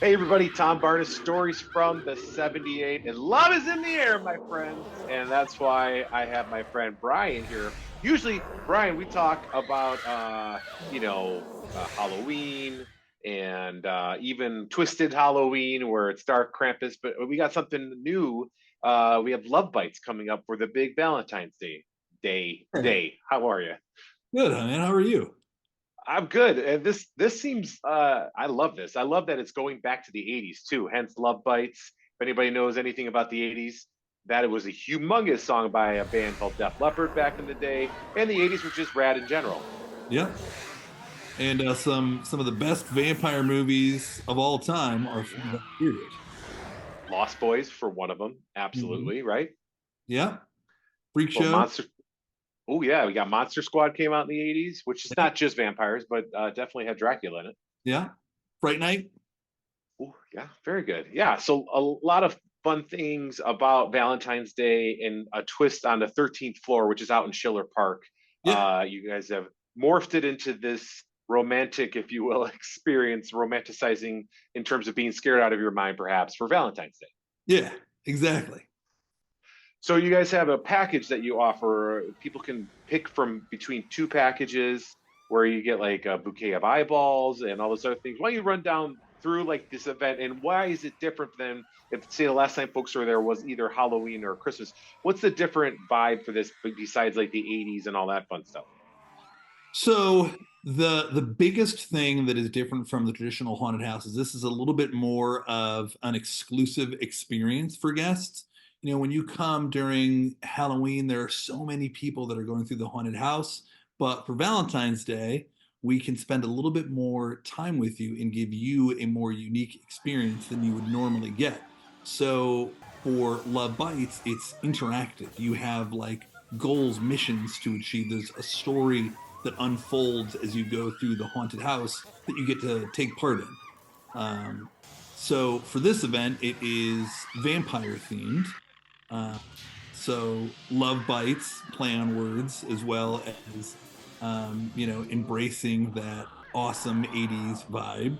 Hey everybody, Tom Barnes, stories from the 78, and love is in the air, my friends. And that's why I have my friend Brian here. Usually, Brian, we talk about Halloween and even Twisted Halloween where it's dark Krampus, but we got something new. We have Love Bites coming up for the big Valentine's Day Hey, day. How are you? good, man. How are you? I'm good. And this seems I love this. I love that it's going back to the 80s too, hence Love Bites. If anybody knows anything about the 80s, that it was a humongous song by a band called Def Leppard back in the day, and the 80s were just rad in general. Yeah. And some of the best vampire movies of all time are from that period. Lost Boys for one of them, Mhm. absolutely, right? Yeah. Freak Well, Show. Monster Oh yeah, we got Monster Squad came out in the 80s, which is Yeah. not just vampires, but definitely had Dracula in it. Yeah. Fright Night. Oh, yeah, very good. Yeah, so a lot of fun things about Valentine's Day and a twist on the 13th floor, which is out in Schiller Park. Yeah. You guys have morphed it into this romantic, if you will, experience, romanticizing in terms of being scared out of your mind, perhaps, for Valentine's Day. Yeah. Exactly. So you guys have a package that you offer. People can pick from between two packages where you get like a bouquet of eyeballs and all those other things. Why don't you run down through like this event and why is it different than if say the last time folks were there was either Halloween or Christmas? What's the different vibe for this besides like the 80s and all that fun stuff? So the biggest thing that is different from the traditional haunted house is this is a little bit more of an exclusive experience for guests. You know, when you come during Halloween, there are so many people that are going through the haunted house. But for Valentine's Day, we can spend a little bit more time with you and give you a more unique experience than you would normally get. So for Love Bites, it's interactive. You have like goals, missions to achieve. There's a story that unfolds as you go through the haunted house that you get to take part in. Um, so for this event, it is vampire themed. Uh, so love bites, play on words, as well as embracing that awesome '80s vibe.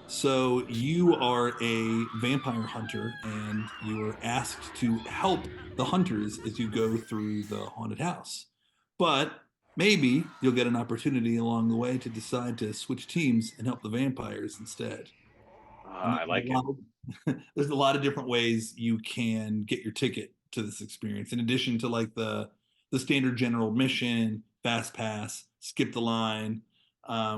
So you are a vampire hunter, and you are asked to help the hunters as you go through the haunted house. But maybe you'll get an opportunity along the way to decide to switch teams and help the vampires instead. And I like it. there's a lot of different ways you can get your ticket to this experience. In addition to like the standard general admission, fast pass, skip the line,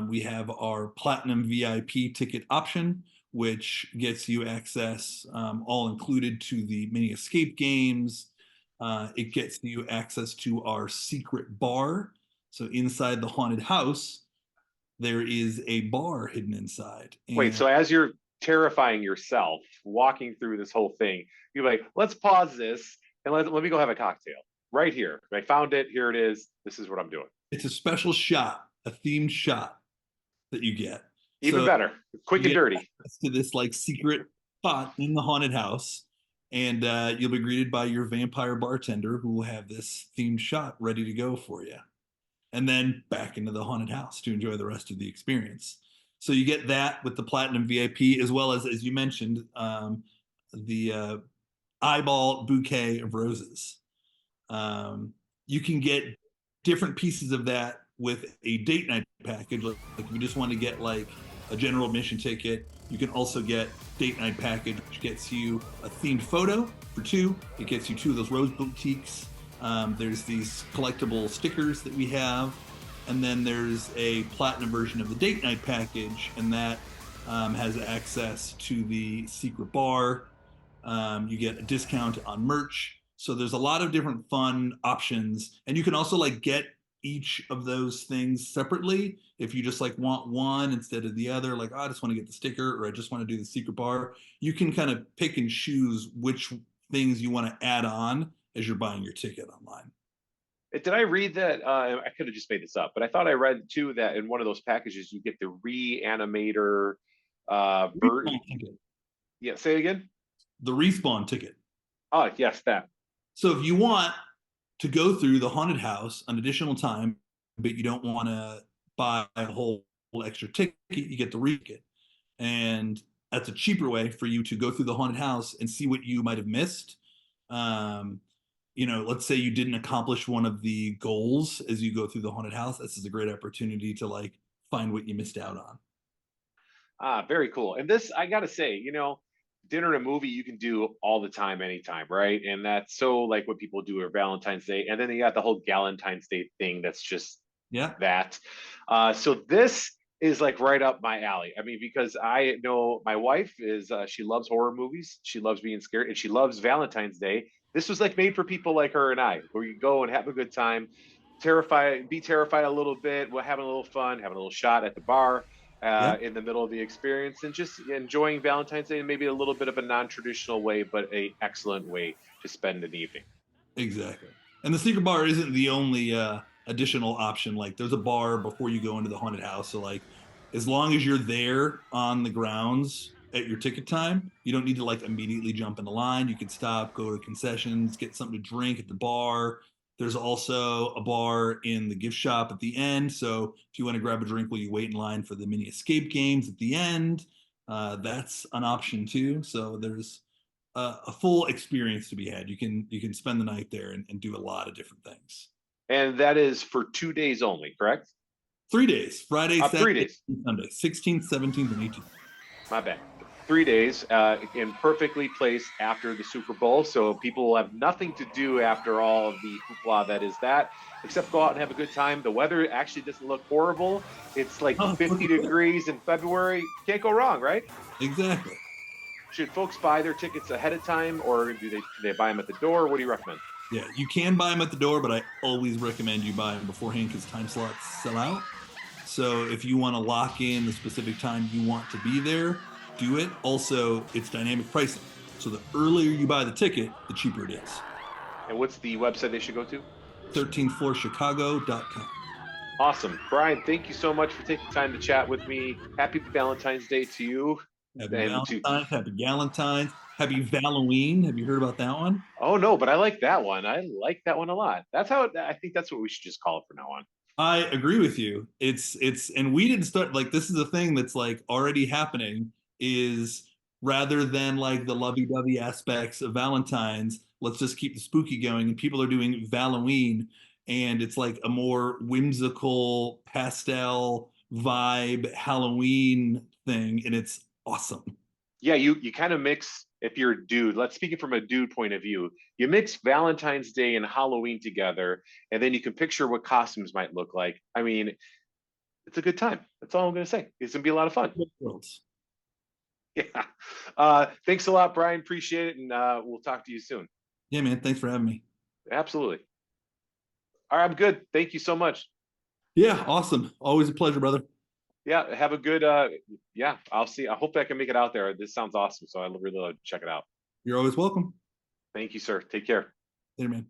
we have our platinum VIP ticket option, which gets you access all included to the mini escape games. It gets you access to our secret bar. So inside the haunted house, there is a bar hidden inside, Wait, and so as you're terrifying yourself walking through this whole thing, you're like, let's pause this and let me go have a cocktail right here. I found it. Here it is. This is what I'm doing. it's a special shot, a themed shot that you get. Even So better, quick you and get dirty. access to this like secret spot in the haunted house, and you'll be greeted by your vampire bartender who will have this themed shot ready to go for you, and then back into the haunted house to enjoy the rest of the experience. So you get that with the platinum VIP, as well as you mentioned, the eyeball bouquet of roses. Um, you can get different pieces of that with a date night package. Like if you just want to get like a general admission ticket, you can also get date night package, which gets you a themed photo for two. It gets you two of those rose boutiques. There's these collectible stickers that we have, and then there's a platinum version of the date night package, and that has access to the secret bar. You get a discount on merch. So there's a lot of different fun options, and you can also like get each of those things separately if you just like want one instead of the other. Like, oh, I just want to get the sticker, or I just want to do the secret bar. You can kind of pick and choose which things you want to add on as you're buying your ticket online. Did I read that? I could have just made this up, but I thought I read too that in one of those packages you get the reanimator. Respawn ticket. Yeah, say it again. The respawn ticket. Oh, yes, that. So if you want to go through the haunted house an additional time, but you don't want to buy a whole extra ticket, you get the re-ticket. And that's a cheaper way for you to go through the haunted house and see what you might have missed. Um, let's say you didn't accomplish one of the goals as you go through the haunted house. This is a great opportunity to like find what you missed out on. Very cool. And this, I gotta say, dinner and a movie you can do all the time, anytime, right? And that's so like what people do at Valentine's Day. And then you got the whole Galentine's Day thing that's just Yeah. that. So this is like right up my alley. I mean, because I know my wife is she loves horror movies, she loves being scared, and she loves Valentine's Day. This was like made for people like her and I, where you go and have a good time, be terrified a little bit, we're having a little fun, having a little shot at the bar. Yeah. In the middle of the experience and just enjoying Valentine's Day in maybe a little bit of a non-traditional way, but a excellent way to spend an evening. Exactly. And the secret bar isn't the only additional option. Like there's a bar before you go into the haunted house. So like as long as you're there on the grounds at your ticket time, you don't need to like immediately jump in the line. You can stop, go to concessions, get something to drink at the bar. There's also a bar in the gift shop at the end. So if you want to grab a drink while you wait in line for the mini escape games at the end, that's an option too. So there's a full experience to be had. You can spend the night there and do a lot of different things. And that is for 2 days only, correct? 3 days, Friday, 3 days. Saturday, Sunday, 16th, 17th, and 18th. My bad. 3 days in perfectly placed after the Super Bowl. So people will have nothing to do after all of the hoopla that is that, except go out and have a good time. The weather actually doesn't look horrible. It's like 50 degrees in February. Can't go wrong, right? Exactly. Should folks buy their tickets ahead of time, or do they buy them at the door? What do you recommend? Yeah, you can buy them at the door, but I always recommend you buy them beforehand because time slots sell out. So if you want to lock in the specific time you want to be there, do it. Also, it's dynamic pricing. So the earlier you buy the ticket, the cheaper it is. And what's the website they should go to? 13thfloorchicago.com. Awesome. Brian, thank you so much for taking time to chat with me. Happy Valentine's Day to you. Happy Valentine's, happy Galentine's, happy Halloween. Have you heard about that one? Oh no, but I like that one. I like that one a lot. I think that's what we should just call it from now on. I agree with you. And we didn't start like this is a thing that's like already happening is rather than like the lovey-dovey aspects of Valentine's, let's just keep the spooky going. And people are doing Halloween, and it's like a more whimsical pastel vibe Halloween thing, and it's awesome. Yeah, you kind of mix if you're a dude. Let's speak it from a dude point of view. You mix Valentine's Day and Halloween together, and then you can picture what costumes might look like. I mean, it's a good time. That's all I'm going to say. It's going to be a lot of fun. Yeah. Thanks a lot, Brian. Appreciate it, and we'll talk to you soon. Yeah, man. Thanks for having me. Absolutely. All right, I'm good. Thank you so much. Yeah, awesome. Always a pleasure, brother. Yeah, have a good yeah, I'll see. I hope I can make it out there. This sounds awesome, so I really love to check it out. You're always welcome. Thank you, sir. Take care. Later, man.